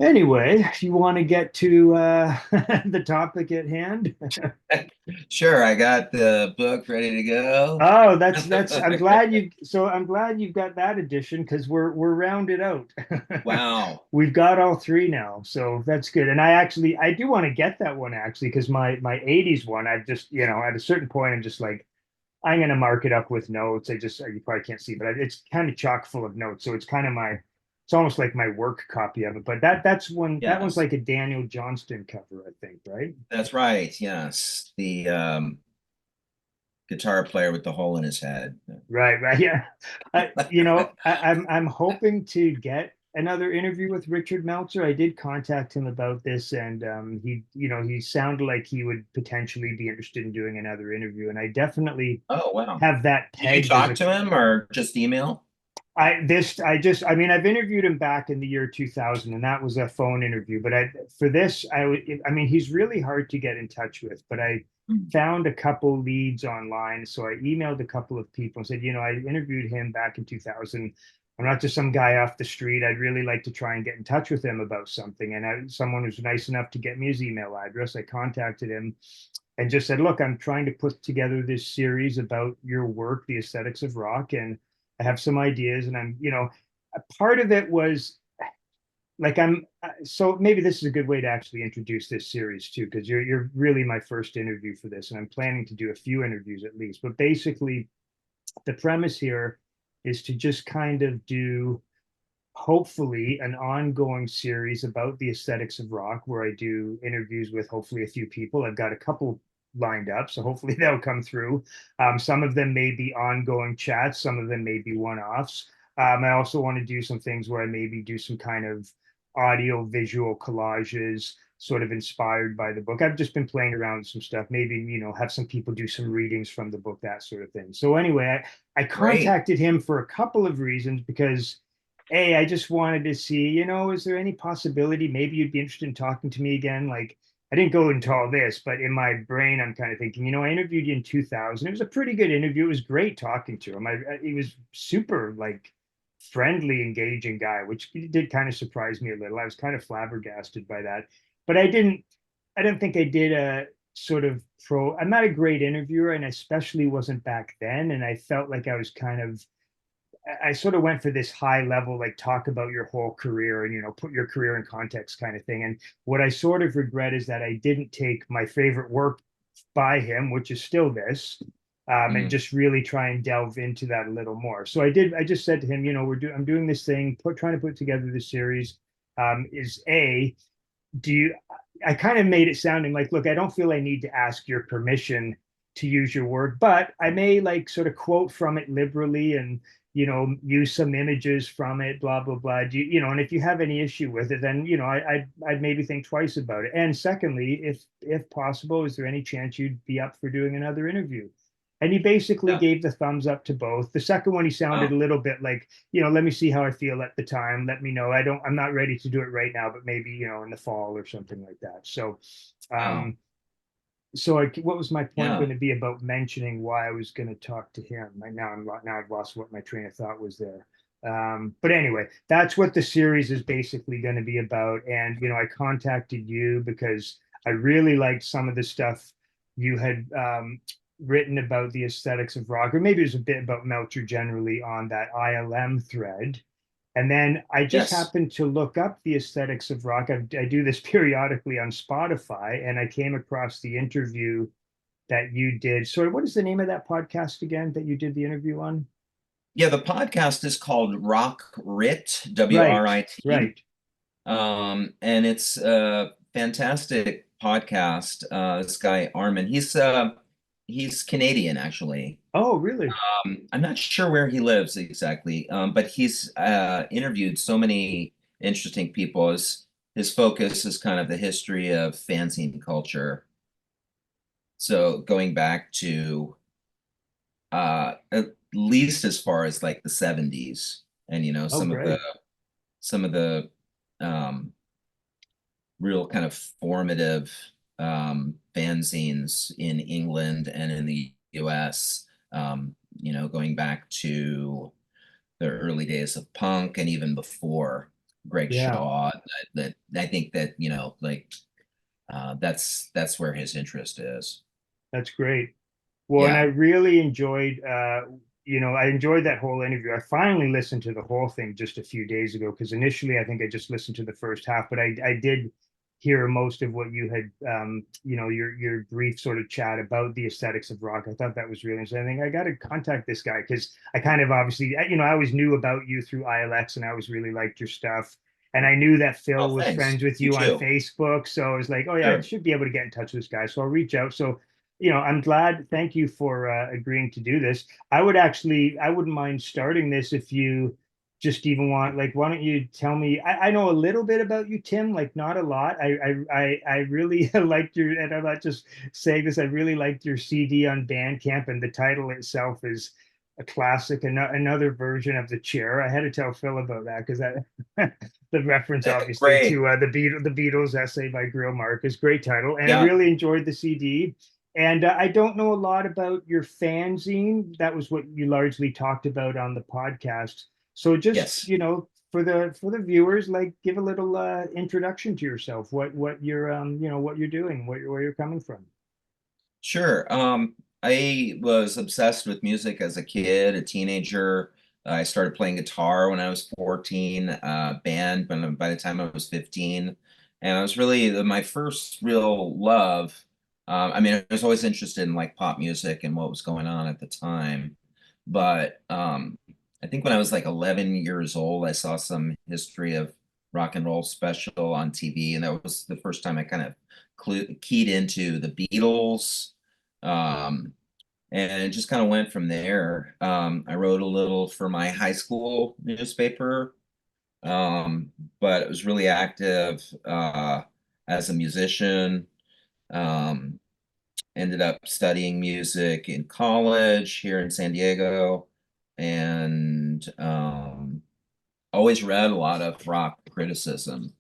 Anyway, you want to get to the topic at hand? Sure, I got the book ready to go. Oh, that's I'm glad you've got that edition because we're rounded out. Wow. We've got all three now, so that's good. And I do want to get that one actually because my 80s one, I've just, at a certain point I'm just like I'm gonna mark it up with notes. You probably can't see, but it's kind of chock full of notes. So it's almost like my work copy of it. But that one's Yes, like a Daniel Johnston cover, I think, right? that's right. Yes. The guitar player with the hole in his head. Right, right. Yeah. I'm hoping to get another interview with Richard Meltzer. I did contact him about this, and he sounded like he would potentially be interested in doing another interview. And I definitely Oh, wow. have that Did you pegged as talk a to him or just email? I mean, I've interviewed him back in the year 2000, and that was a phone interview. But for this, I mean, he's really hard to get in touch with. But I Hmm. found a couple leads online, so I emailed a couple of people and said, I interviewed him back in 2000. I'm not just some guy off the street. I'd really like to try and get in touch with him about something. And someone was nice enough to get me his email address. I contacted him and just said, look, I'm trying to put together this series about your work, the aesthetics of rock, and I have some ideas. And a part of it was like so maybe this is a good way to actually introduce this series too, because you're really my first interview for this, and I'm planning to do a few interviews at least. But basically, the premise here is to just kind of do hopefully an ongoing series about the aesthetics of rock where I do interviews with hopefully a few people. I've got a couple lined up, so hopefully they'll come through. Some of them may be ongoing chats, some of them may be one-offs. I also want to do some things where I maybe do some kind of audio visual collages sort of inspired by the book. I've just been playing around with some stuff, maybe, have some people do some readings from the book, that sort of thing. So anyway, I Great. contacted him for a couple of reasons because hey, I just wanted to see, is there any possibility maybe you'd be interested in talking to me again? Like, I didn't go into all this, but in my brain, I'm kind of thinking, I interviewed you in 2000. It was a pretty good interview. It was great talking to him. He was super, like, friendly, engaging guy, which did kind of surprise me a little. I was kind of flabbergasted by that. But I don't think I did a sort of I'm not a great interviewer, and I especially wasn't back then. And I felt like I was kind of, I sort of went for this high level, like talk about your whole career and, put your career in context kind of thing. And what I sort of regret is that I didn't take my favorite work by him, which is still this, and Mm. just really try and delve into that a little more. So I just said to him, I'm doing this thing, trying to put together this series. Is A, do you, I kind of made it sounding like, look, I don't feel I need to ask your permission to use your work, but I may like sort of quote from it liberally and, use some images from it, blah, blah, blah. And if you have any issue with it, then, I'd maybe think twice about it. And secondly, if possible, is there any chance you'd be up for doing another interview? And he basically Yeah. gave the thumbs up to both. The second one, he sounded a Wow. little bit like, let me see how I feel at the time. Let me know. I'm not ready to do it right now, but maybe, in the fall or something like that. So, Wow. um, what was my point going Yeah. to be about mentioning why I was going to talk to him? Now I've lost what my train of thought was there. But anyway, that's what the series is basically going to be about. And, I contacted you because I really liked some of the stuff you had written about the aesthetics of rock, or maybe it was a bit about Meltzer generally on that ILM thread. And then I just Yes. happened to look up the aesthetics of rock. I do this periodically on Spotify, and I came across the interview that you did. Sorry, what is the name of that podcast again that you did the interview on? Yeah, the podcast is called Rock Writ, Right, WRIT. right. And it's a fantastic podcast. This guy Armin, he's Canadian actually. Oh, really? I'm not sure where he lives exactly, but he's interviewed so many interesting people. His focus is kind of the history of fanzine culture. So going back to at least as far as like the 70s, and Oh, great. some of the um, real kind of formative fanzines in England and in the US, going back to the early days of punk and even before. Greg Yeah, Shaw. That I think that, like that's where his interest is. that's great. Well, and I Yeah. really enjoyed, I enjoyed that whole interview. I finally listened to the whole thing just a few days ago because initially I think I just listened to the first half, but I did hear most of what you had, your brief sort of chat about the aesthetics of rock. I thought that was really interesting. I think I got to contact this guy because I kind of obviously, I always knew about you through ILX and I always really liked your stuff. And I knew that Oh, Phil was thanks. friends with You you on too. Facebook. So I was like, oh, yeah, I Sure. should be able to get in touch with this guy. So I'll reach out. So I'm glad. Thank you for agreeing to do this. I wouldn't mind starting this if you just even want, like, why don't you tell me? I know a little bit about you, Tim, like not a lot. I really liked your, and I'm not just saying this, I really liked your CD on Bandcamp, and the title itself is a classic, another version of the chair. I had to tell Phil about that because that the reference obviously Great. to the Beatles essay by Grill Marcus, great title, and I Yeah. really enjoyed the CD. And I don't know a lot about your fanzine. That was what you largely talked about on the podcast. So just, Yes. for the viewers, like give a little introduction to yourself, what you're what you're doing, where you're coming from. Sure. I was obsessed with music as a kid, a teenager. I started playing guitar when I was 14, band by the time I was 15. And I was really my first real love. I mean, I was always interested in like pop music and what was going on at the time. But I think when I was like 11 years old, I saw some history of rock and roll special on TV. And that was the first time I kind of keyed into the Beatles, um, and it just kind of went from there. I wrote a little for my high school newspaper, um, but it was really active as a musician. Um, Ended up studying music in college here in San Diego, and always read a lot of rock criticism.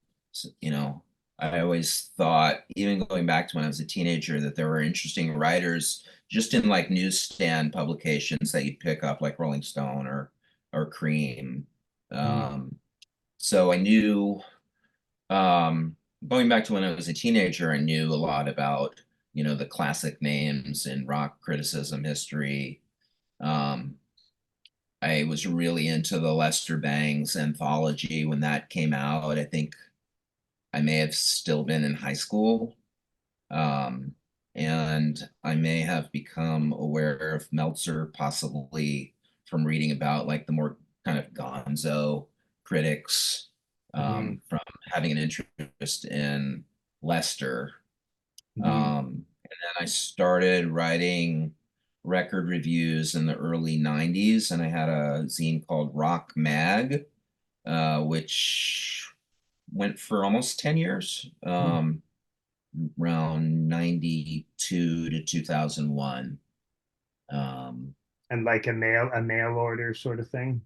I always thought, even going back to when I was a teenager, that there were interesting writers just in like newsstand publications that you'd pick up, like Rolling Stone or Cream. Mm, Um, so I knew, um, going back to when I was a teenager, I knew a lot about, the classic names in rock criticism history. Um, I was really into the Lester Bangs anthology when that came out. I think I may have still been in high school. Um, and I may have become aware of Meltzer possibly from reading about like the more kind of gonzo critics, mhm, from having an interest in Lester. mhm. And then I started writing record reviews in the early 90s, and I had a zine called Rock Mag, which went for almost 10 years, around 92 to 2001. Um, And like a mail order sort of thing.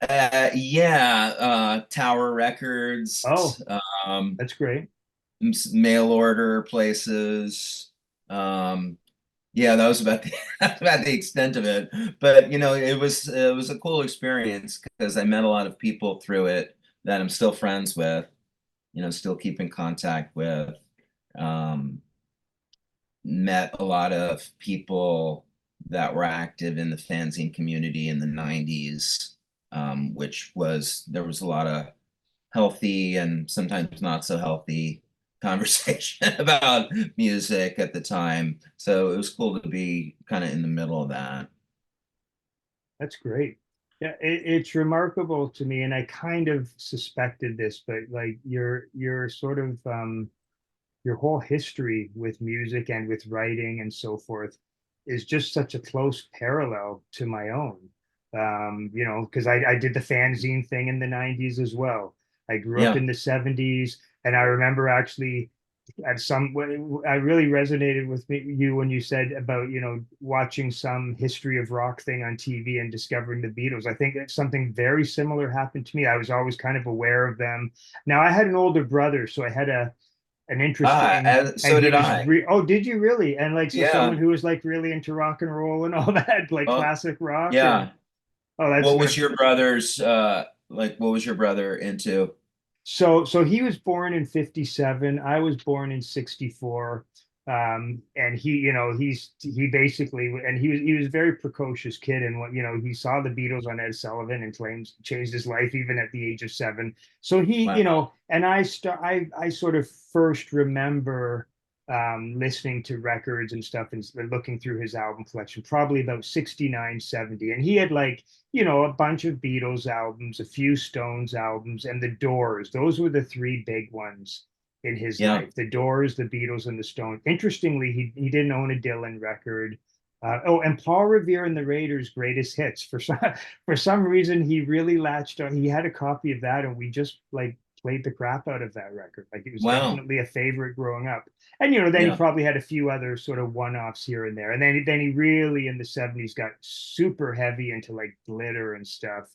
yeah, Tower Oh, Records, um, that's great. mail order places. Um, Yeah, that was about the about the extent of it. But it was a cool experience because I met a lot of people through it that I'm still friends with, still keep in contact with. Um, Met a lot of people that were active in the fanzine community in the 90s, which there was a lot of healthy and sometimes not so healthy conversation about music at the time. So it was cool to be kind of in the middle of that. That's great. Yeah, it's remarkable to me, and I kind of suspected this, but like your sort of your whole history with music and with writing and so forth is just such a close parallel to my own. Because I did the fanzine thing in the 90s as well. I grew up Yeah. in the 70s, and I remember actually I really resonated with you when you said about, watching some history of rock thing on TV and discovering the Beatles. I think that something very similar happened to me. I was always kind of aware of them. Now I had an older brother, so I had an interesting, and So he did was I. oh, did you really? And like, so someone Yeah. who was like really into rock and roll and all that, like Well, classic rock. And yeah. oh, that's What was your brother's Like, what was your brother into? So he was born in 57. I was born in 64. And he basically, and he was a very precocious kid. And what, he saw the Beatles on Ed Sullivan and claims changed his life even at the age of 7. So Wow. and I sort of first remember listening to records and stuff and looking through his album collection, probably about 69, 70. And he had like, a bunch of Beatles albums, a few Stones albums, and the Doors. Those were the three big ones in his Yeah. life: the Doors, the Beatles, and the Stones. Interestingly, he didn't own a Dylan record. And Paul Revere and the Raiders' greatest hits. For some reason, he really latched on. He had a copy of that, and we just like played the crap out of that record. Like it was Wow. definitely a favorite growing up. And then he Yeah. probably had a few other sort of one-offs here and there. And then he really in the 70s got super heavy into like glitter and stuff.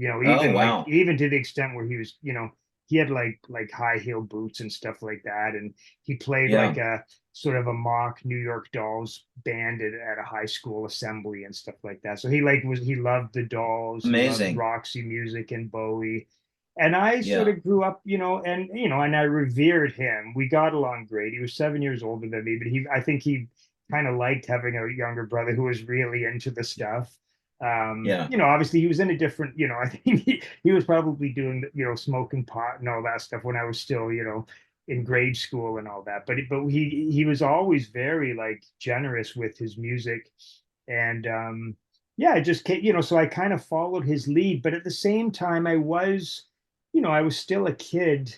Oh, Even like wow. even to the extent where he had like high heel boots and stuff like that. And he played like Yeah. a sort of a mock New York Dolls band at a high school assembly and stuff like that. So he loved the Dolls, he loved Amazing. Roxy Music and Bowie. And I sort Yeah. of grew up, and I revered him. We got along great. He was 7 years older than me, but I think he kind of liked having a younger brother who was really into the stuff. Yeah. Obviously he was in a different, I think he was probably doing, smoking pot and all that stuff when I was still, in grade school and all that. But he was always very like generous with his music. And yeah, it just came, so I kind of followed his lead. But at the same time, I was still a kid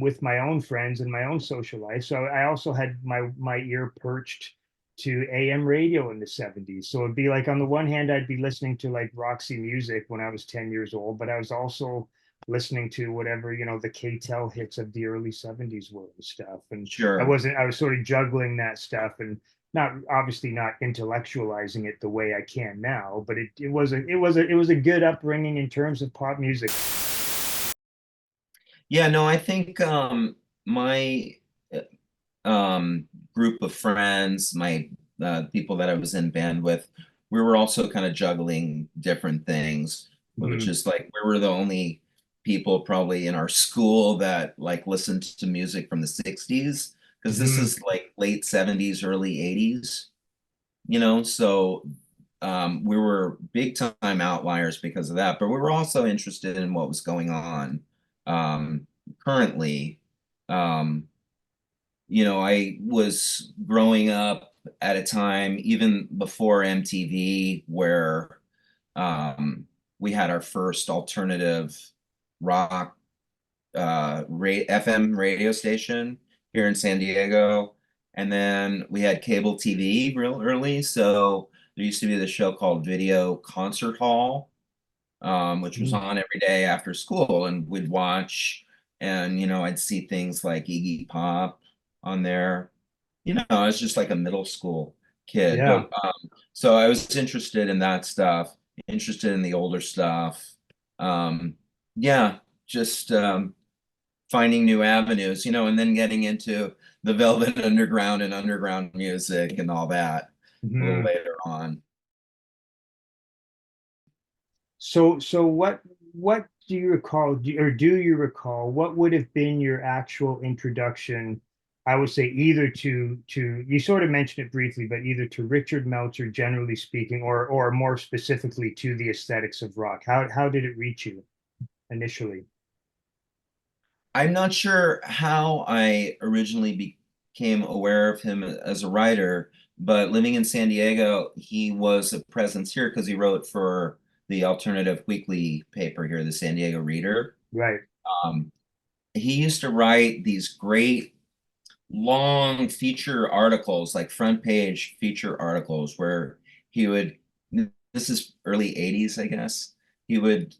with my own friends and my own social life. So I also had my ear perched to AM radio in the 70s. So it'd be like on the one hand, I'd be listening to like Roxy Music when I was 10 years old, but I was also listening to whatever, the KTEL hits of the early 70s were and stuff. And Sure. I was sort of juggling that stuff and not obviously not intellectualizing it the way I can now, but it was a good upbringing in terms of pop music. Yeah, no, I think my group of friends, my people that I was in band with, we were also kind of juggling different things, which Mhm. is like we were the only people probably in our school that like listened to music from the 60s because this Mhm. is like late 70s, early 80s, so we were big time outliers because of that, but we were also interested in what was going on currently. Um, I was growing up at a time, even before MTV, where we had our first alternative rock FM radio station here in San Diego. And then we had cable TV real early. So there used to be this show called Video Concert Hall, which was Mhm. on every day after school, and we'd watch, and I'd see things like Iggy Pop on there. I was just like a middle school kid, Yeah. but so I was interested in that stuff, interested in the older stuff. Um, yeah, just finding new avenues, and then getting into the Velvet Underground and underground music and all that a little Mhm. later on. So what do you recall, or do you recall what would have been your actual introduction? I would say either to you sort of mentioned it briefly, but either to Richard Meltzer, generally speaking, or more specifically to the aesthetics of rock. How did it reach you initially? I'm not sure how I originally became aware of him as a writer, but living in San Diego, he was a presence here because he wrote for the alternative weekly paper here, the San Diego Reader. Right. Um, he used to write these great long feature articles, like front page feature articles, where he would, this is early 80s, I guess, he would,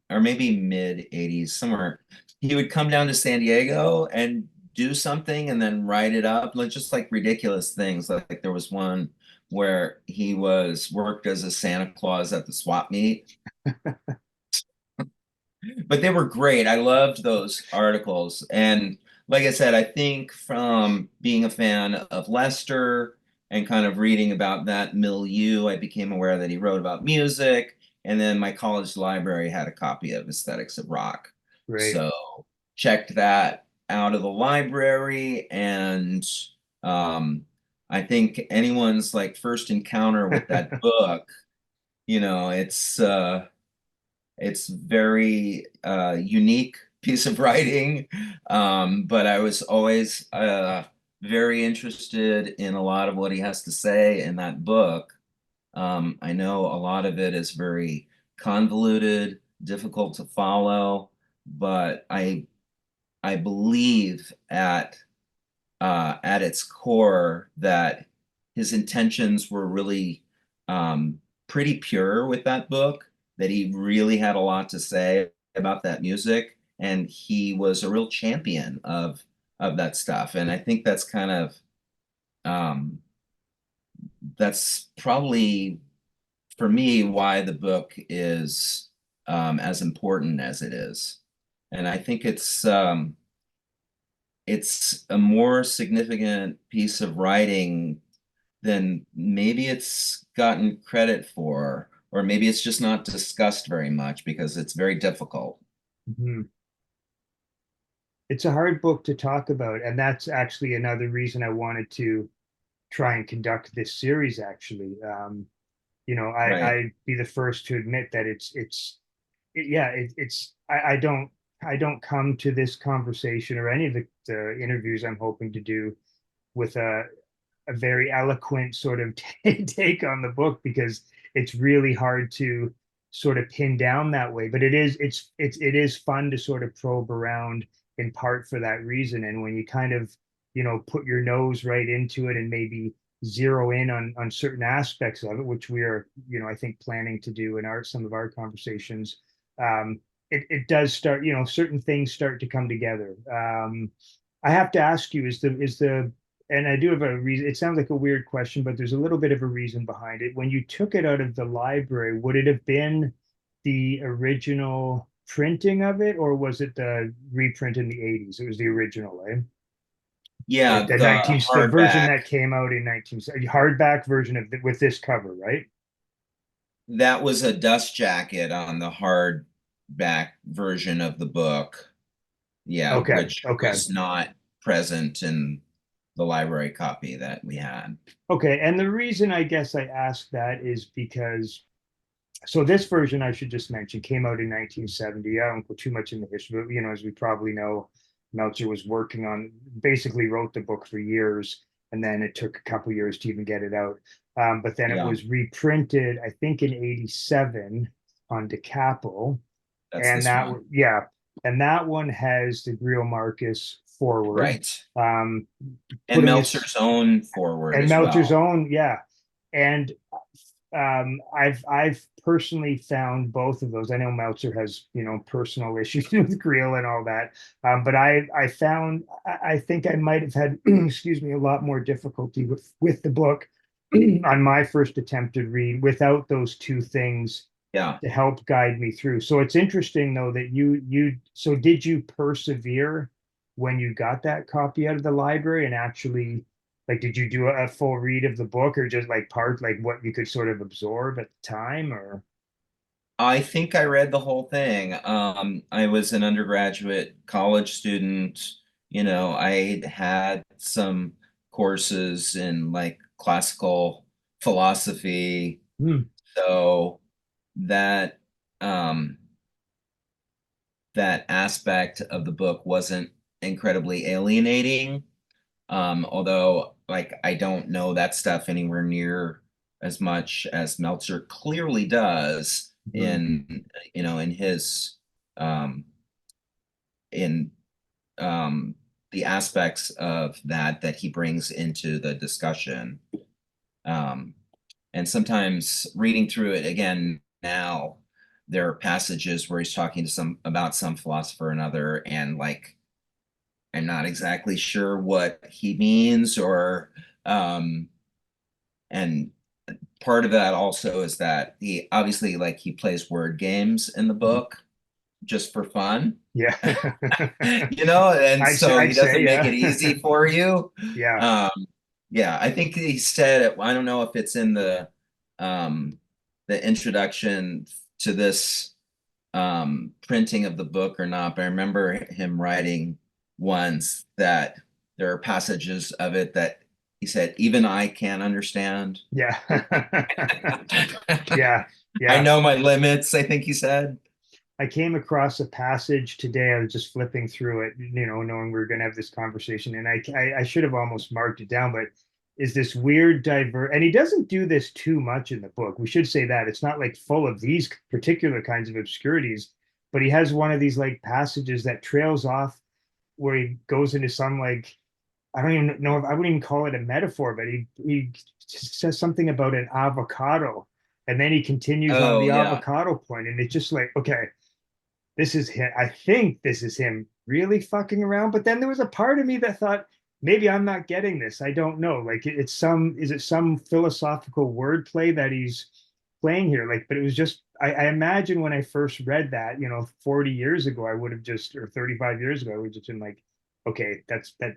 or maybe mid 80s, somewhere, he would come down to San Diego and do something and then write it up, like just like ridiculous things. Like there was one where he was worked as a Santa Claus at the swap meet, but they were great. I loved those articles. And like I said, I think from being a fan of Lester and kind of reading about that milieu, I became aware that he wrote about music And then my college library had a copy of Aesthetics of Rock. Right. So checked that out of the library, and um, I think anyone's like first encounter with that book, you know, it's very unique piece of writing, but I was always very interested in a lot of what he has to say in that book. I know a lot of it is very convoluted, difficult to follow, but I believe at its core that his intentions were really pretty pure with that book, that he really had a lot to say about that music, and he was a real champion of that stuff. And I think that's kind of um, that's probably for me why the book is as important as it is. And I think it's a more significant piece of writing than maybe it's gotten credit for, or maybe it's just not discussed very much because it's very difficult. Mhm. It's a hard book to talk about, and that's actually another reason I wanted to try and conduct this series, actually. You know, Right. I'd be the first to admit that yeah, I don't come to this conversation or any of the interviews I'm hoping to do with a very eloquent sort of take on the book, because it's really hard to sort of pin down that way. But it is fun to sort of probe around, in part for that reason. And when you kind of, you know, put your nose right into it and maybe zero in on certain aspects of it, which we are, you know, I think planning to do in our some of our conversations, it does start, you know, certain things start to come together. I have to ask you, is the and I do have a reason. It sounds like a weird question, but there's a little bit of a reason behind it. When you took it out of the library, would it have been the original printing of it, or was it the reprint in the 80s? It was the original, eh? Yeah, The version hardback. that came out in 19 hardback version of with this cover, right? That was a dust jacket on the hardback version of the book. Yeah, Okay, which okay. was not present in the library copy that we had. Okay, and the reason I guess I asked that is because, so this version I should just mention came out in 1970. I won't go too much in the history, but you know, as we probably know, Meltzer was working on, basically wrote the book for years, and then it took a couple years to even get it out. But then it Yeah, was reprinted, I think, in '87 on Decapple, that's and this one. yeah, and that one has the Griot Marcus forward, Right. um, And putting his Meltzer's own forward and as Meltzer's well. own, yeah, and I've personally found both of those. I know Meltzer has, you know, personal issues with Creel and all that, but I found I think I might have had excuse me, a lot more difficulty with the book on my first attempted read without those two things Yeah. to help guide me through. So it's interesting though that so did you persevere when you got that copy out of the library and actually, like, did you do a full read of the book, or just like part, like what you could sort of absorb at the time, or I think I read the whole thing. I was an undergraduate college student. You know, I had some courses in like classical philosophy. hmm, So that um, that aspect of the book wasn't incredibly alienating. Although, like, I don't know that stuff anywhere near as much as Meltzer clearly does hmm, in, you know, um, in um, the aspects of that he brings into the discussion. Um, and sometimes reading through it again now, there are passages where he's talking to some about some philosopher or another, and like I'm not exactly sure what he means, or um, and part of that also is that he obviously like he plays word games in the hmm, book just for fun, yeah. you know, and so he I'd say, doesn't make yeah. it easy for you. Yeah. Um, yeah, I think he said it, I don't know if it's in um, the introduction to this printing of the book or not, but I remember him writing once that there are passages of it that he said, even I can't understand. Yeah. Yeah. I Yeah. know my limits, I think he said. I came across a passage today. I was just flipping through it, knowing we were going to have this conversation, and I should have almost marked it down, but is this weird and he doesn't do this too much in the book. We should say that it's not like full of these particular kinds of obscurities, but he has one of these like passages that trails off where he goes into some like I don't even know if I wouldn't even call it a metaphor, but he says something about an avocado, and then he continues on Oh the yeah. avocado point, and it's just like, okay, this is him. I think this is him really fucking around. But then there was a part of me that thought, maybe I'm not getting this. I don't know. Like is it some philosophical wordplay that he's playing here? Like, but it was just, I imagine when I first read that, 40 years ago, I would have just, or 35 years ago, I would have just been like, okay,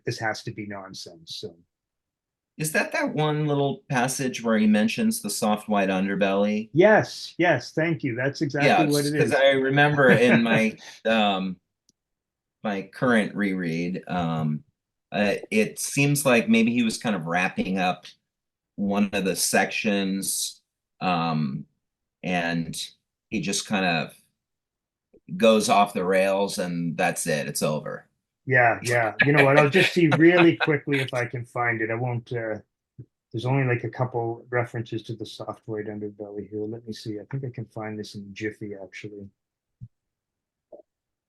this has to be nonsense. So Is that that one little passage where he mentions the soft white underbelly? yes, yes, thank you. That's exactly Yeah, what it because is. I remember in um my current reread, it seems like maybe he was kind of wrapping up one of the sections, um, and he just kind of goes off the rails, and that's it. It's over. Yeah, yeah. You know what? I'll just see really quickly if I can find it. I won't there's only like a couple references to the soft white underbelly here. Let me see. I think I can find this in Jiffy actually.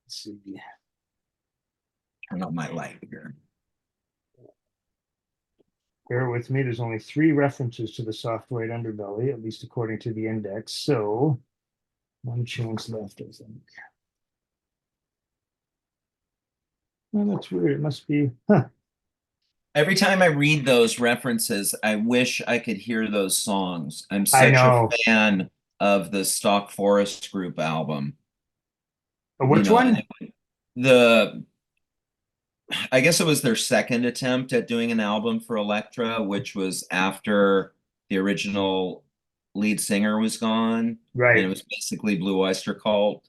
Let's see. Turn on my light here. Bear with me. There's only 3 references to the soft white underbelly, at least according to the index. So one chance left, I think. Well, that's weird. It must be, huh. Every time I read those references, I wish I could hear those songs. I'm I such a know. fan of the Stock Forest Group album. You Which know, one? the I guess it was their second attempt at doing an album for Elektra, which was after the original lead singer was gone, and it Right. was basically Blue Oyster Cult.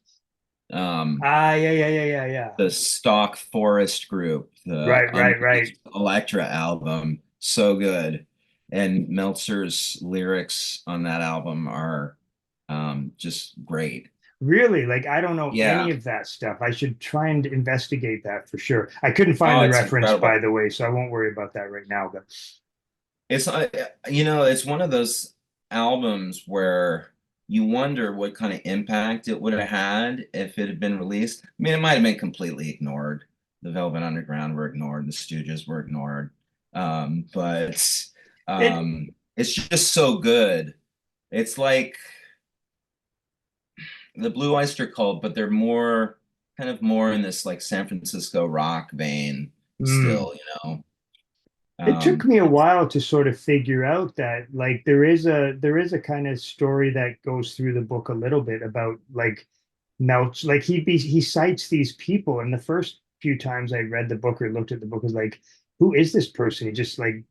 Um, Ah, yeah, yeah, yeah, yeah, yeah. the Stock Forest Group, the Right, right, right. unreleased Elektra album, so good. And Meltzer's lyrics on that album are just great. Really? Like, I don't know any Yeah. of that stuff. I should try and investigate that for sure. I couldn't find Oh, the it's reference, by incredible. the way, so I won't worry about that right now. But It's it's one of those albums where you wonder what kind of impact it would have had if it had been released. I mean, it might have been completely ignored. The Velvet Underground were ignored, the Stooges were ignored. But it, it's just so good. It's like the Blue Oyster Cult, but they're more kind of more in this like San Francisco rock vein mm, still, you know. it took me a It's while to sort of figure out that like there is a kind of story that goes through the book a little bit about like Melch, like he cites these people, and the first few times I read the book or looked at the book was like, who is this person? He just like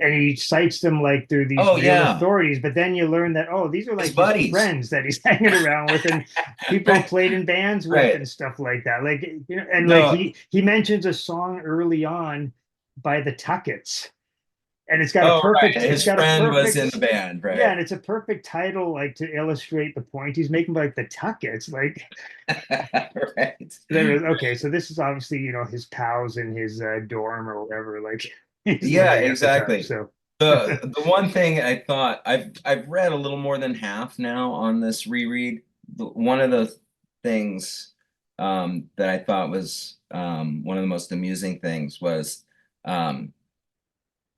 and he cites them like they're these oh real yeah, authorities, but then you learn that these are his like his buddies. friends that he's hanging around with and people Right, played in bands with right. and stuff like that. Like and like No, he mentions a song early on by the Tuckets, and oh right. His it's got a friend was in the perfect band, yeah, right? and it's a perfect title like to illustrate the point he's making, like the Tuckets. Like Right. there is okay, so this is obviously his pals in his dorm or whatever, like he's Yeah, living at the time. exactly. So The one thing I thought I've read a little more than half now on this reread. One of the things that I thought was one of the most amusing things was um,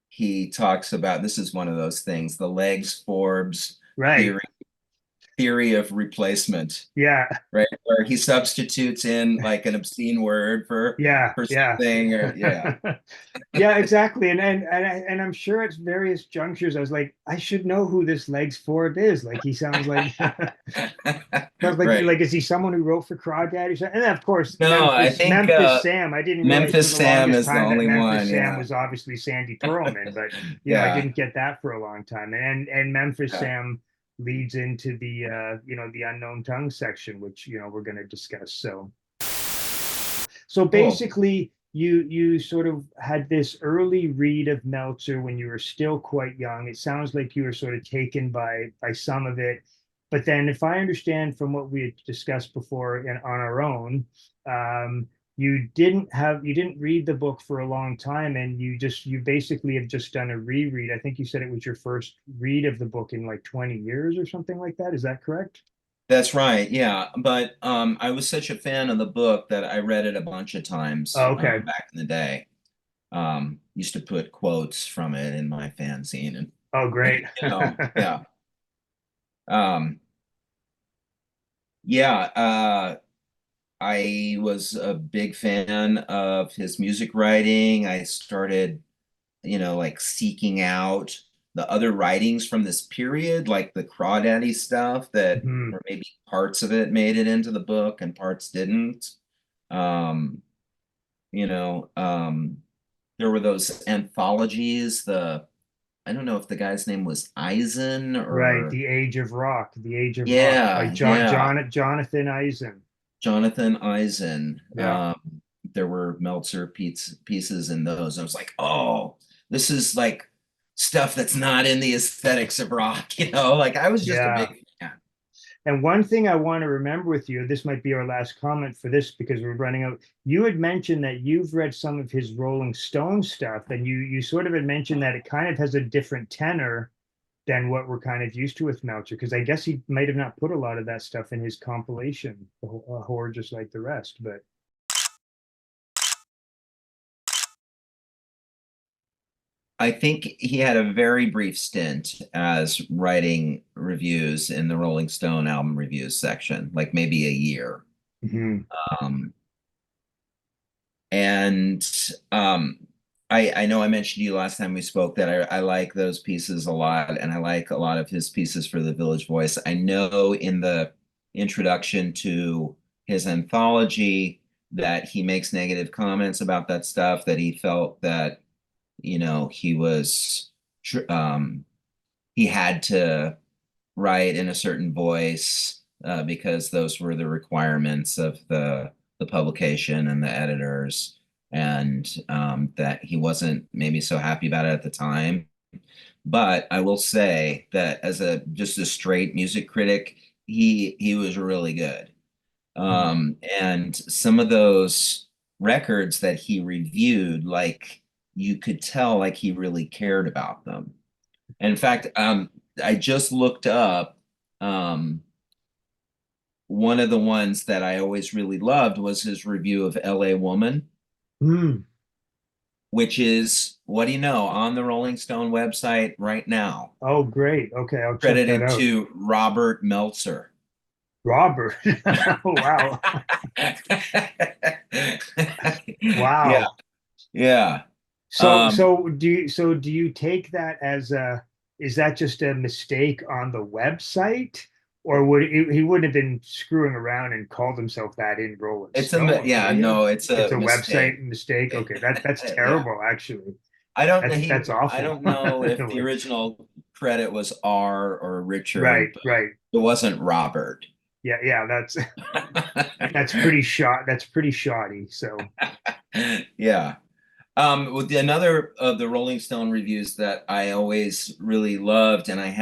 he talks about this is one of those things, the Legs Forbes right, theory theory of replacement, yeah. right? Where he substitutes in like an obscene word Yeah, for yeah. something, or yeah. Yeah, exactly. And I'm sure at various junctures I was like, I should know who this Legs Ford is. Like he sounds like Right. like is he someone who wrote for Crawdaddy? And then of course No, I think Memphis Sam. I didn't realize for Memphis the Sam longest is the time that only Memphis one. Sam Yeah. was obviously Sandy Pearlman, but I Yeah. didn't get that for a long time. And Memphis Yeah. Sam leads into the the unknown tongue section, which we're going to discuss. So Cool. basically, you sort of had this early read of Meltzer when you were still quite young. It sounds like you were sort of taken by some of it, but then, if I understand from what we had discussed before and on our own, um, you didn't read the book for a long time, and you basically have just done a reread. I think you said it was your first read of the book in like 20 years or something like that. Is that correct? That's right. Yeah. But I was such a fan of the book that I read it a bunch of times Oh, okay. back in the day. Used to put quotes from it in my fanzine and Oh, great. yeah. Um, yeah, I was a big fan of his music writing. I started, like seeking out the other writings from this period, like the Crawdaddy stuff that, Mhm. or maybe parts of it made it into the book and parts didn't. Um, you know, um, there were those anthologies, I don't know if the guy's name was Eisen Right, or, The Age of Rock, The Age of Rock by yeah, yeah. Jonathan Eisen. Jonathan Eisen. Yeah, There were Meltzer pieces in those. I was like, oh, this is like stuff that's not in the aesthetics of rock, Like I was just a yeah. big fan. And one thing I want to remember with you, this might be our last comment for this because we're running out. You had mentioned that you've read some of his Rolling Stone stuff, and you sort of had mentioned that it kind of has a different tenor than what we're kind of used to with Meltzer, because I guess he might have not put a lot of that stuff in his compilation, A Horror Just Like the Rest. But I think he had a very brief stint as writing reviews in the Rolling Stone album reviews section, like maybe a year. mhm. Um, And I know I mentioned to you last time we spoke that I like those pieces a lot, and I like a lot of his pieces for the Village Voice. I know in the introduction to his anthology that he makes negative comments about that stuff, that he felt that, he was he had to write in a certain voice because those were the requirements of the publication and the editors, and that he wasn't maybe so happy about it at the time. But I will say that as a just a straight music critic, he was really good. And some of those records that he reviewed, like you could tell, like he really cared about them. And in fact, I just looked up um, one of the ones that I always really loved was his review of L.A. Woman, Mm. which is, what do you know, on the Rolling Stone website right now, Oh, great. Okay, I'll check that credited out. to Robert Meltzer. Robert. Wow. Yeah, Wow. yeah. So Um, do you take that as a is that just a mistake on the website, or he wouldn't have been screwing around and called himself that in Rolling Stone, yeah, would he have? no, it's It's a a mistake. website mistake. Okay, that's Yeah. terrible actually. That's I awful. don't know if the Like, original credit was R or right, Richard, but right. it wasn't Robert. Yeah, yeah, that's pretty shoddy. So, Yeah. With another of the Rolling Stone reviews that I always really loved, and I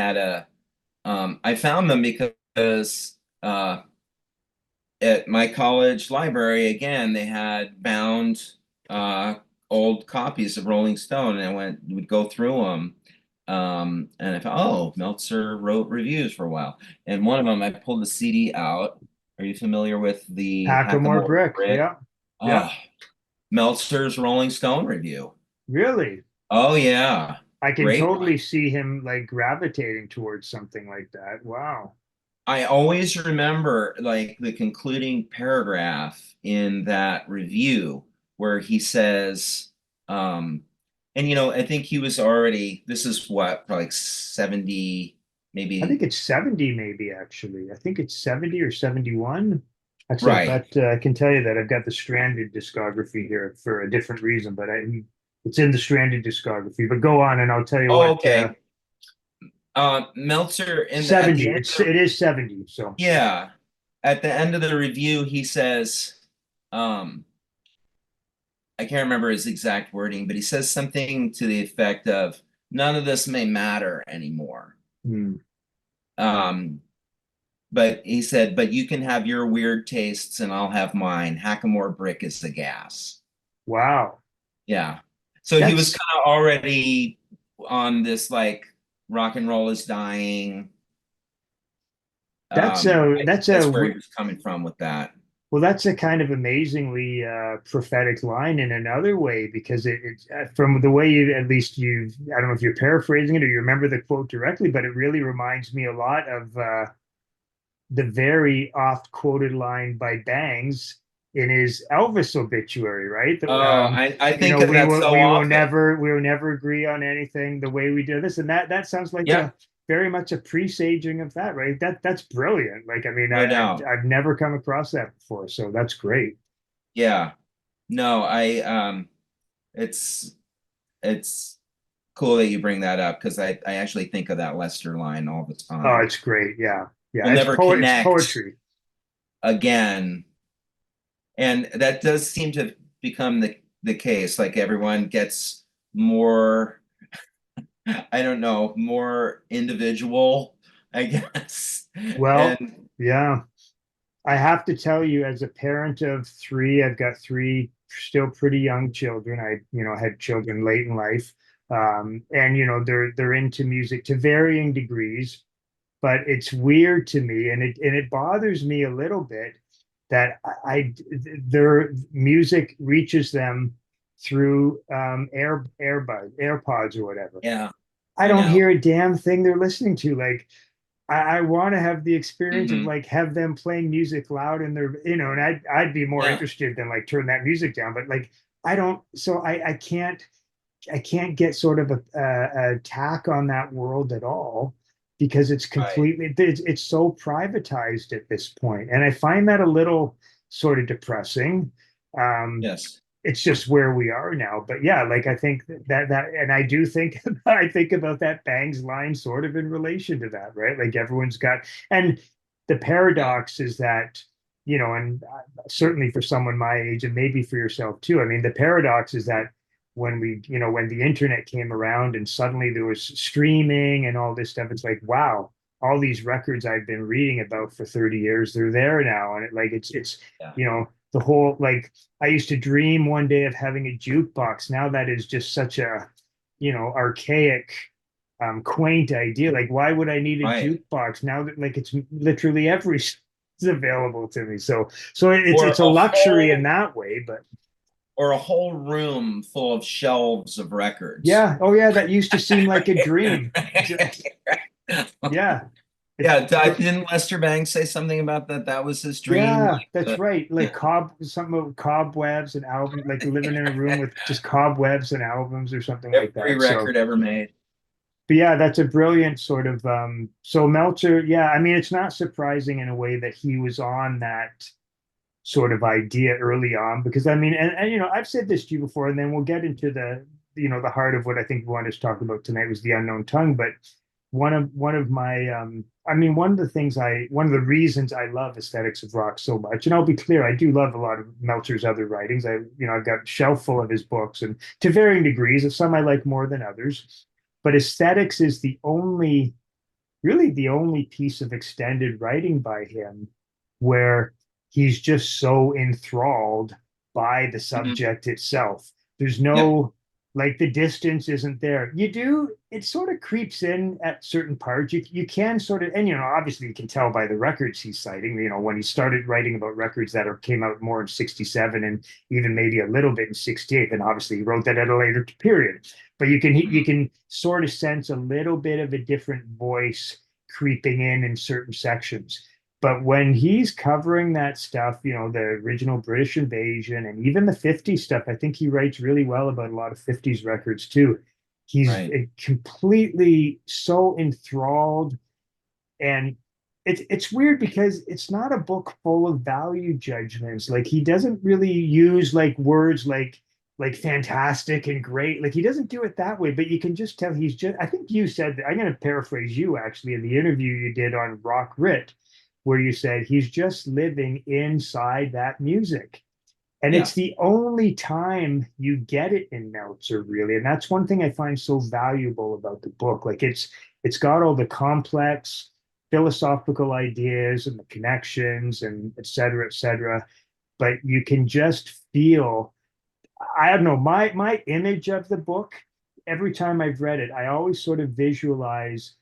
found them because at my college library, again, they had bound uh, old copies of Rolling Stone, and would go through them. And I thought, oh, Meltzer wrote reviews for a while. And one of them, I pulled the CD out. Are you familiar with the Hackamore Hackamore Brick. Brick? Yeah. Yeah. Oh, Meltzer's Rolling Stone review. Really? Oh, yeah. I can Great totally one. see him like gravitating towards something like that. Wow. I always remember like the concluding paragraph in that review where he says, um, and I think he was already, this is what, probably like 70, I think maybe, it's 70 maybe actually. I think it's 70 or 71. Actually, I've right. got I can tell you that I've got the Stranded discography here for a different reason, but it's in the Stranded discography. But go on and I'll tell you Oh, what okay. Meltzer at the 70. end It is 70. So yeah, at the end of the review, he says, um, I can't remember his exact wording, but he says something to the effect of, "None of this may matter anymore." hmm. Um, but he said, "But you can have your weird tastes, and I'll have mine. Hackamore brick is the gas." Wow. Yeah. So he was That's kind of already on this like rock and roll is dying. I think that's that's a where he was coming from with that. well, that's a kind of amazingly prophetic line in another way, because from the way you, at least you, I don't know if you're paraphrasing it or you remember the quote directly, but it really reminds me a lot of the very oft quoted line by Bangs in his Elvis obituary, right? Oh, I You think know, of that so often. we will never agree on anything the way we do this, and that sounds like Yep, a very much a presaging of that, right? That's brilliant. Like, I mean, no doubt. I've never come across that before, so that's great. Yeah. No, it's it's cool that you bring that up because I actually think of that Lester line all the Oh, time. it's great. Yeah, We'll yeah. never It's connect poetry. again. And that does seem to become the case. Like everyone gets more, I don't know, more individual, I guess. Well, And yeah. I have to tell you, as a parent of three, I've got three still pretty young children. Had children late in life, and they're into music to varying degrees. But it's weird to me, and it bothers me a little bit that their music reaches them through AirPods or whatever. yeah, I I don't know. hear a damn thing they're listening to. Like, I want to have the experience of Hmm. like have them playing music loud in their, and I'd be more Yeah, interested than like turn that music down. But like I don't, so I can't get sort of a tack on that world at all, because right. it's so privatized at this point, and I find that a little sort of depressing. Um, Yes. it's just where we are now. But yeah, like I think and I do think I think about that Bangs line sort of in relation to that, right? Like everyone's got, and the Yeah. paradox is that, and certainly for someone my age and maybe for yourself too. I mean, the paradox is that when the internet came around and suddenly there was streaming and all this stuff, it's like, wow, all these records I've been reading about for 30 years, they're there now. And it's, Yeah. the whole, like, I used to dream one day of having a jukebox. Now that is just such a, archaic, quaint idea. Like, why would I need a Right. jukebox now that like it's literally every is available to me? So Or it's a luxury in that way, but a whole room full of shelves of records. yeah, oh yeah, that used to seem like a dream. Yeah, it's Yeah, didn't Lester Bangs say something about that? That was his dream. yeah, Like that's right. Like something about cobwebs and albums, like living in a room with just cobwebs and albums or something like every that. So, record ever made. but yeah, that's a brilliant sort of so Meltzer, yeah, I mean, it's not surprising in a way that he was on that sort of idea early on, because I mean, and I've said this to you before, and then we'll get into the heart of what I think we wanted to talk about tonight was the unknown tongue. But one of my I mean, one of the reasons I love Aesthetics of Rock so much, and I'll be clear, I do love a lot of Meltzer's other writings. I've got a shelf full of his books, and to varying degrees, of some I like more than others. But Aesthetics is really the only piece of extended writing by him where he's just so enthralled by the Mhm. subject itself. There's Yep. no, like, the distance isn't there. It sort of creeps in at certain parts. You can sort of, and obviously you can tell by the records he's citing, when he started writing about records that came out more in 67 and even maybe a little bit in 68, and obviously he wrote that at a later period. But you Mhm. can sort of sense a little bit of a different voice creeping in certain sections. But when he's covering that stuff, the original British invasion and even the 50s stuff, I think he writes really well about a lot of 50s records too. He's Right. completely so enthralled. And it's weird because it's not a book full of value judgments. Like, he doesn't really use like words like like fantastic and great. Like he doesn't do it that way, but you can just tell he's just, I think you said that, I'm going to paraphrase you actually in the interview you did on Rock Rit, where you said he's just living inside that music. And Yeah, it's the only time you get it in Meltzer, really. And that's one thing I find so valuable about the book. Like it's got all the complex philosophical ideas and the connections and et cetera, et cetera. But you can just feel, I don't know, my image of the book, every time I've read it, I always sort of visualize,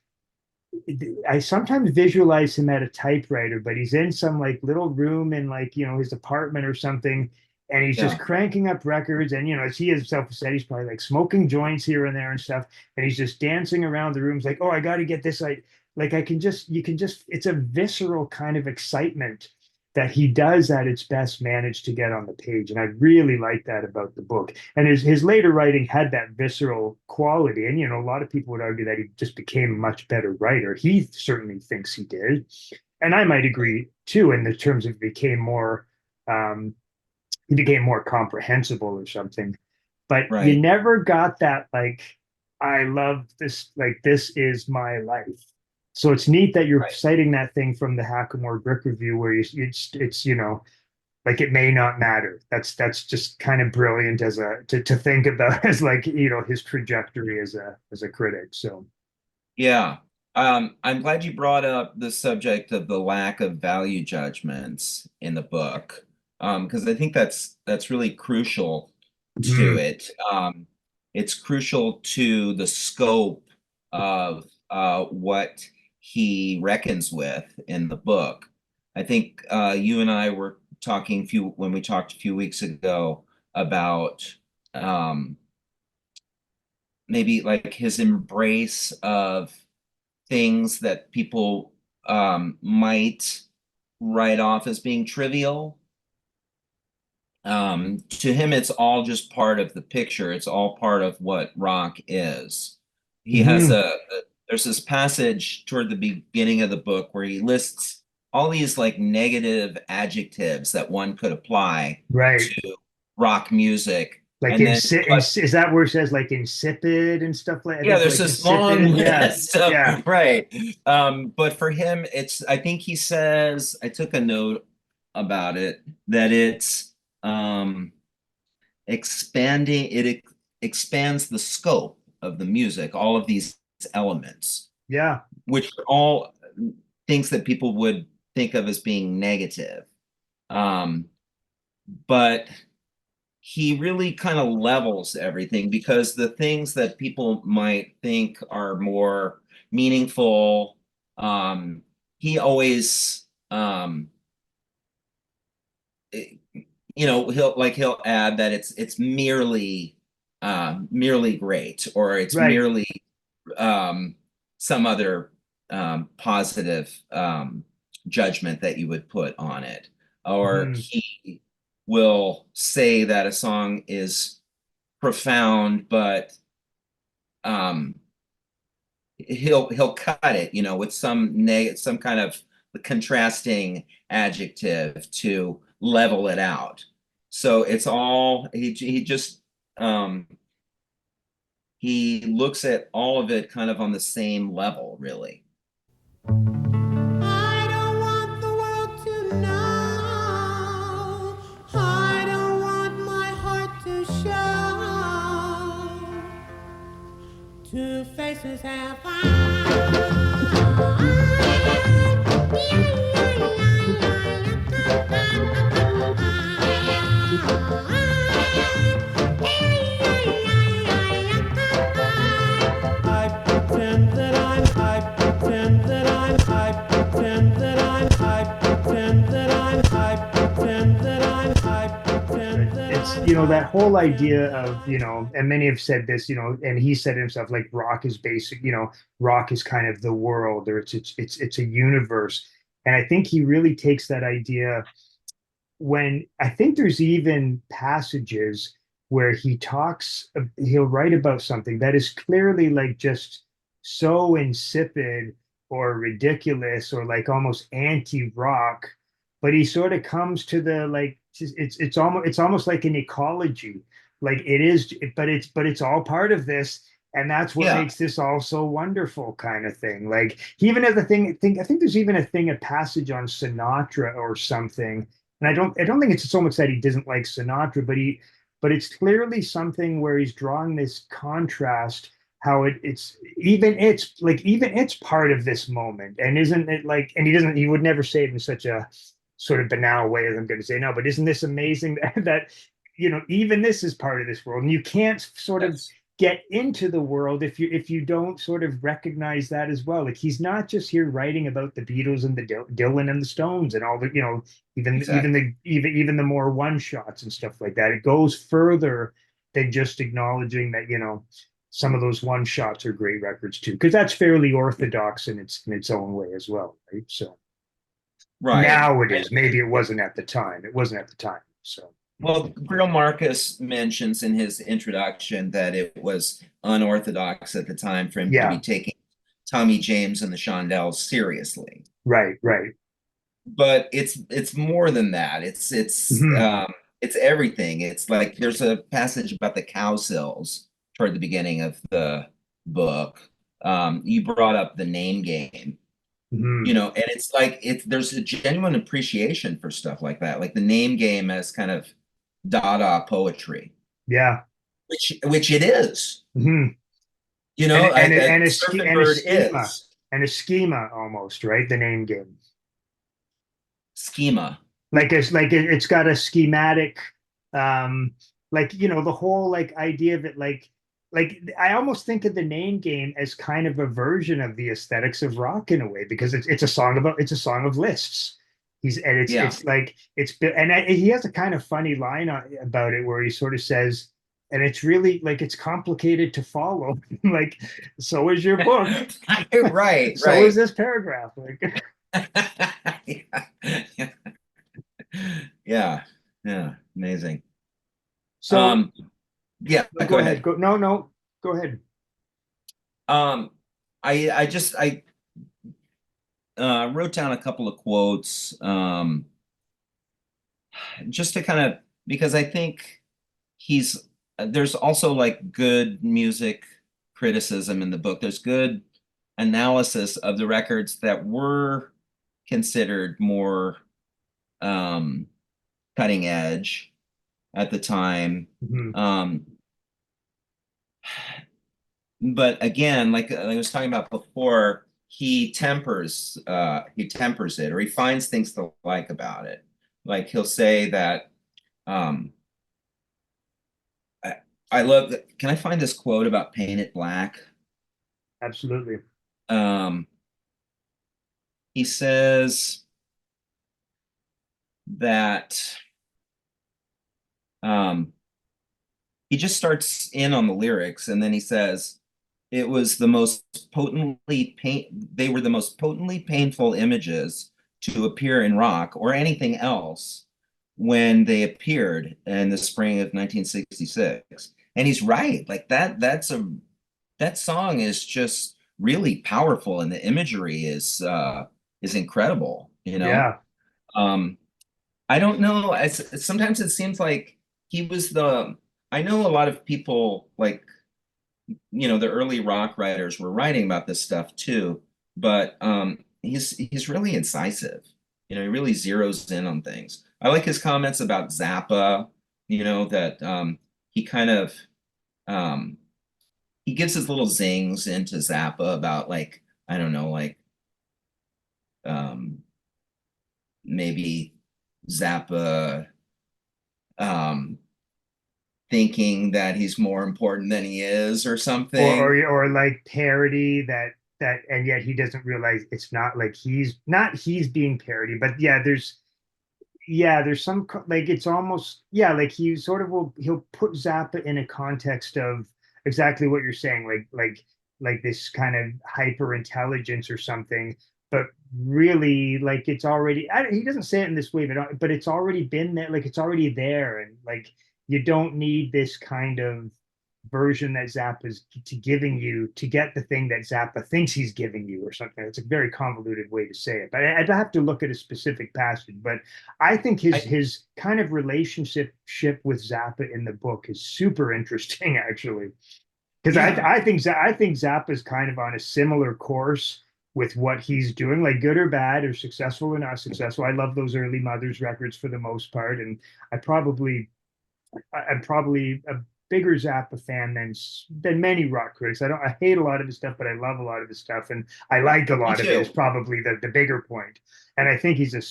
I sometimes visualize him at a typewriter, but he's in some like little room in like, his apartment or something. And he's just yeah, cranking up records. And, as he himself said, he's probably like smoking joints here and there and stuff. And he's just dancing around the rooms like, oh, I got to get this. Like, you can just, it's a visceral kind of excitement that he does at its best manage to get on the page. And I really like that about the book. And his later writing had that visceral quality. And, a lot of people would argue that he just became a much better writer. He certainly thinks he did. And I might agree too, in the terms of um, he became more comprehensible or something. But you right, never got that, like, I love this, like, this is my life. So it's neat that you're right. citing that thing from the Hackamore Brick Review where it's like it may not matter. That's just kind of brilliant as to think about as like his trajectory as a critic. So Yeah. I'm glad you brought up the subject of the lack of value judgments in the book, because I think that's really crucial to mm, it. It's crucial to the scope of what he reckons with in the book. I think you and I were talking when we talked a few weeks ago about um, maybe like his embrace of things that people might write off as being trivial. To him, it's all just part of the picture. It's all part of what rock is. He has mhm, there's this passage toward the beginning of the book where he lists all these like negative adjectives that one could apply right. to rock music. Like And then, but is that where it says like insipid and stuff like, I yeah, think there's like this long insipid. Yeah. list of, Yeah. right. But for him, I think he says, I took a note about it, that it's um, expanding, expands the scope of the music, all of these elements, Yeah. which are all things that people would think of as being negative. Um, but he really kind of levels everything because the things that people might think are more meaningful, um, he always, eh, he'll add that it's merely great, or it's Right. merely um, some other positive judgment that you would put on it. Or Mhm. he will say that a song is profound, but um, he'll cut it, with some kind of contrasting adjective to level it out. So it's all he just um, he looks at all of it kind of on the same level, really. I don't want the world to know. I don't want my heart to show. Two faces have I pretend that I pretend that I pretend that I pretend that I pretend that I pretend that It's that whole idea of and many have said this, and he said himself, like rock is basic, rock is kind of the world, or it's a universe. And I think he really takes that idea, when I think there's even passages where he'll write about something that is clearly like just so insipid or ridiculous or like almost anti-rock, but he sort of comes to the like it's almost like an ecology. Like it is, but it's all part of this. And that's what Yeah. makes this all so wonderful, kind of thing. Like he even has a I think there's even a passage on Sinatra or something. And I don't think it's so much that he doesn't like Sinatra, but it's clearly something where he's drawing this contrast, how even it's part of this moment. And isn't it like, and he would never say it in such a sort of banal way as I'm going to say now, but isn't this amazing that even this is part of this world, and you can't sort of Yes. get into the world if you don't sort of recognize that as well. Like he's not just here writing about the Beatles and the Dylan and the Stones and all the Exactly. even the more one shots and stuff like that. It goes further than just acknowledging that some of those one shots are great records too, because that's fairly orthodox in its own way as well, right? So Right. now it is. Maybe it wasn't at the time. It wasn't at the time. So Well, Grill Marcus mentions in his introduction that it was unorthodox at the time for him to be yeah, taking Tommy James and the Shondells seriously. right, right. But it's more than that. Mhm. It's everything. It's like there's a passage about the cow sills toward the beginning of the book. You brought up the name game, Mhm. and it's like there's a genuine appreciation for stuff like that, like the name game as kind of Dada poetry, Yeah. which it is. Mhm. A And Surfing Bird is and a schema almost, right? The name game. schema. Like it's got a schematic, um, like the whole like idea of it, like I almost think of the name game as kind of a version of the aesthetics of rock in a way, because it's a song of lists. Yeah. It's like he has a kind of funny line about it where he sort of says, and it's really like it's complicated to follow. Like, so is your book, Right, so is right. this paragraph. Like, Yeah. Yeah, yeah, amazing. so Um, yeah, no, go go ahead. ahead. Go no, no, go ahead. Um, I wrote down a couple of quotes, just to kind of because I think he's there's also like good music criticism in the book. There's good analysis of the records that were considered more um, cutting edge at the time. Mhm. Um, but again, like I was talking about before, he tempers it, or he finds things to like about it. Like he'll say that um, I, I love. Can I find this quote about Paint It Black? Absolutely. Um, he says that um, he just starts in on the lyrics, and then he says it was the most potently pain they were the most potently painful images to appear in rock or anything else when they appeared in the spring of 1966. And he's right. Like that song is just really powerful, and the imagery is incredible, Yeah. Um I don't know. Sometimes it seems like he was the I know a lot of people like the early rock writers were writing about this stuff too, but he's really incisive. He really zeroes in on things. I like his comments about Zappa, that he kind of um he gives his little zings into Zappa about like, I don't know, like um maybe Zappa um thinking that he's more important than he is or something. Or like parody and yet he doesn't realize it's not like he's being parody, but there's some like it's almost like he sort of he'll put Zappa in a context of exactly what you're saying, like this kind of hyper intelligence or something, but really like it's already he doesn't say it in this way, but it's already been there, like it's already there, and like you don't need this kind of version that Zappa's giving you to get the thing that Zappa thinks he's giving you or something. It's a very convoluted way to say it, but I'd have to look at a specific passage. But I think his kind of relationship with Zappa in the book is super interesting, actually, because I think Zappa's kind of on a similar course with what he's doing, like good or bad, or successful or not successful. I love those early Mothers records for the most part, and I'm probably a bigger Zappa fan than many rock critics. I hate a lot of his stuff, but I love a lot of his stuff, and I like a lot of it. Is probably the bigger point. And I think he's a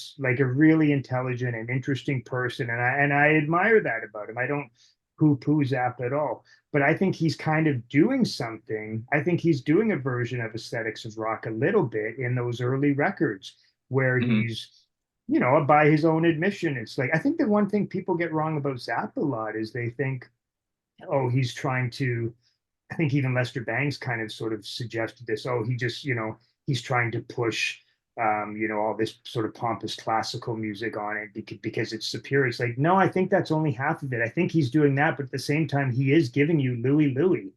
really intelligent and interesting person, and I admire that about him. I don't poo-poo Zappa at all, but I think he's kind of doing something. I think he's doing a version of Aesthetics of Rock a little bit in those early records where he's, by his own admission, it's like, I think the one thing people get wrong about Zappa a lot is they think, oh, he's trying to, I think even Lester Bangs kind of sort of suggested this, oh, he just, he's trying to push, all this sort of pompous classical music on it because it's superior. It's like, no, I think that's only half of it. I think he's doing that, but at the same time, he is giving you Louie Louie.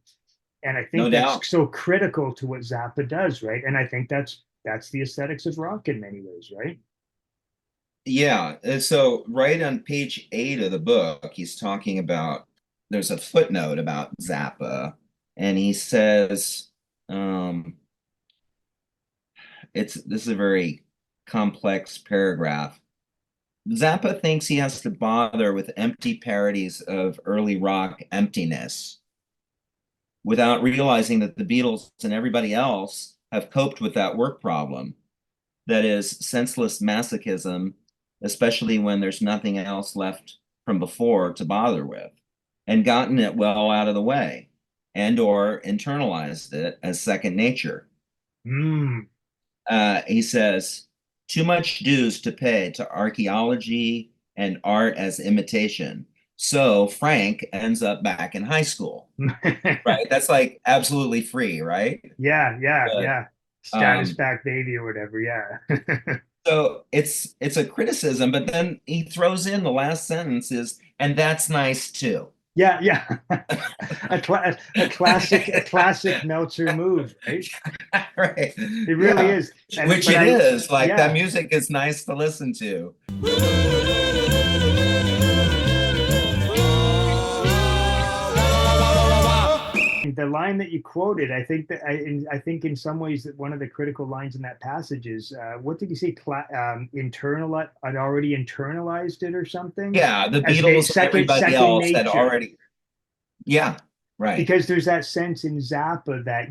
And I think that's so critical to what Zappa does, right? And I think that's the aesthetics of rock in many ways, right? Yeah. And so right on page 8 of the book, he's talking about, there's a footnote about Zappa, and he says, this is a very complex paragraph. Zappa thinks he has to bother with empty parodies of early rock emptiness without realizing that the Beatles and everybody else have coped with that work problem. That is senseless masochism, especially when there's nothing else left from before to bother with, and gotten it well out of the way, and or internalized it as second nature. He says, too much dues to pay to archaeology and art as imitation. So Frank ends up back in high school, right? That's like absolutely free, right? Yeah. Status back baby or whatever. Yeah. So it's a criticism, but then he throws in the last sentence is, and that's nice too. Yeah. a classic Meltzer move, right? Right. It really is. Which it is. Like, that music is nice to listen to. The line that you quoted, I think in some ways that one of the critical lines in that passage is, what did you say? I'd already internalized it or something. Yeah, the Beatles and everybody else had already. Yeah, right. Because there's that sense in Zappa that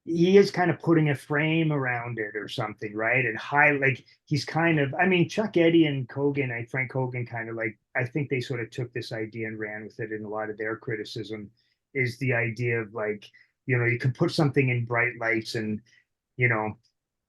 he is kind of putting a frame around it or something, right? And he's kind of, I mean, Chuck Eddy and Frank Hogan kind of I think they sort of took this idea and ran with it in a lot of their criticism. Is the idea of you could put something in bright lights and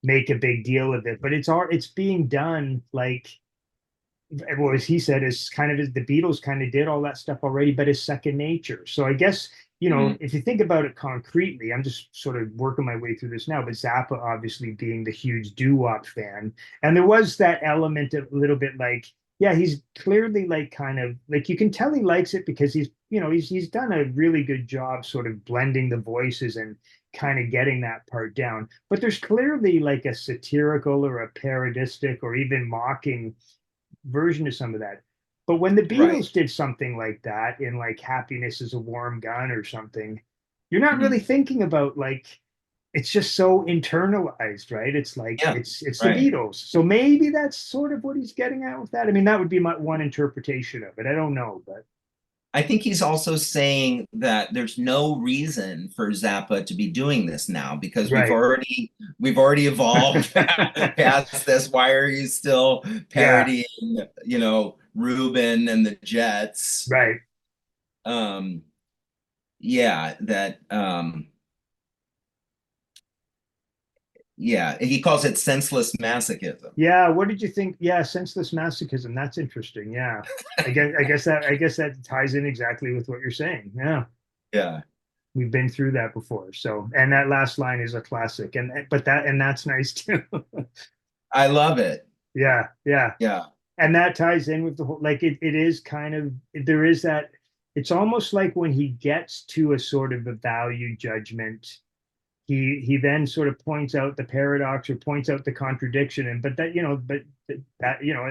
make a big deal of it, but it's being done as he said, is kind of the Beatles kind of did all that stuff already, but it's second nature. So I guess if you think about it concretely, I'm just sort of working my way through this now, but Zappa obviously being the huge doo-wop fan, and there was that element of a little bit he's clearly kind of you can tell he likes it because he's done a really good job sort of blending the voices and kind of getting that part down. But there's clearly a satirical or a parodistic or even mocking version of some of that. But when the Beatles did something like that in Happiness is a Warm Gun or something, you're not really thinking about it's just so internalized, right? It's it's the Beatles. So maybe that's sort of what he's getting at with that. I mean, that would be my one interpretation of it. I don't know, but I think he's also saying that there's no reason for Zappa to be doing this now because we've already evolved past this. Why are you still parodying, Reuben and the Jets? Right. Yeah, he calls it senseless masochism. Yeah, what did you think? Yeah, senseless masochism. That's interesting. Yeah, I guess that ties in exactly with what you're saying. Yeah, we've been through that before. So, and that last line is a classic, and that's nice too. I love it. Yeah, and that ties in with the whole it is kind of, there is that it's almost like when he gets to a sort of a value judgment, he then sort of points out the paradox or points out the contradiction, and but that,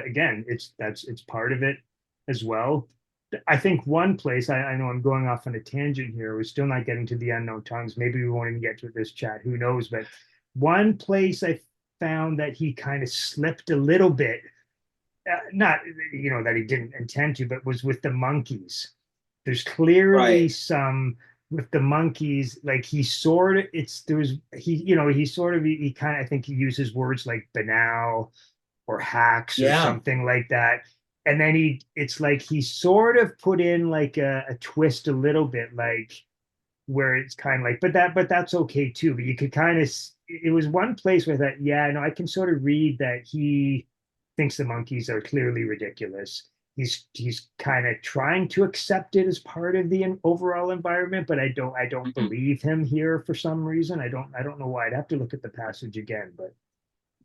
again, it's part of it as well. I think one place, I know I'm going off on a tangent here, we're still not getting to the unknown tongues, maybe we won't even get to this chat, who knows, but one place I found that he kind of slipped a little bit, not that he didn't intend to, but was with the monkeys. There's clearly Right. some with the monkeys, like he sort of, he sort of, he kind of, I think he uses words like banal or hacks or Yeah. something like that. And then it's like he sort of put in like a twist a little bit, like where it's kind of like, but that's okay too. But you could kind of, it was one place where that, yeah, no, I can sort of read that he thinks the monkeys are clearly ridiculous. He's kind of trying to accept it as part of the overall environment, but I don't Mhm. believe him here for some reason. I don't know why. I'd have to look at the passage again, but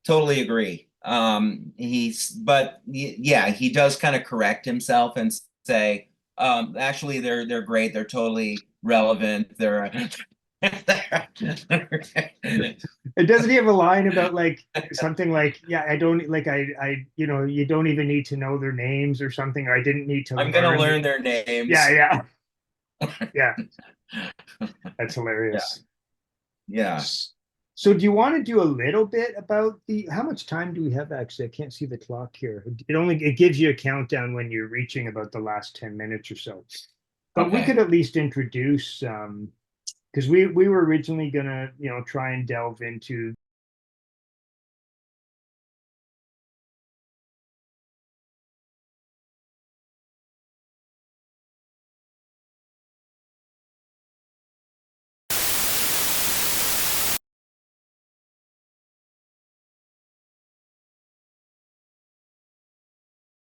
Totally agree. Yeah, he does kind of correct himself and say, actually, they're great. They're totally relevant. They're doesn't he have a line about like something like, yeah, I don't like you don't even need to know their names or something, or I didn't need to I'm gonna learn. learn their Yeah, names. yeah, yeah. That's Yeah, hilarious. yeah. So do you want to do a little bit about how much time do we have actually? I can't see the clock here. It gives you a countdown when you're reaching about the last 10 minutes or so. But we could Okay. at least introduce because we were originally gonna, try and delve into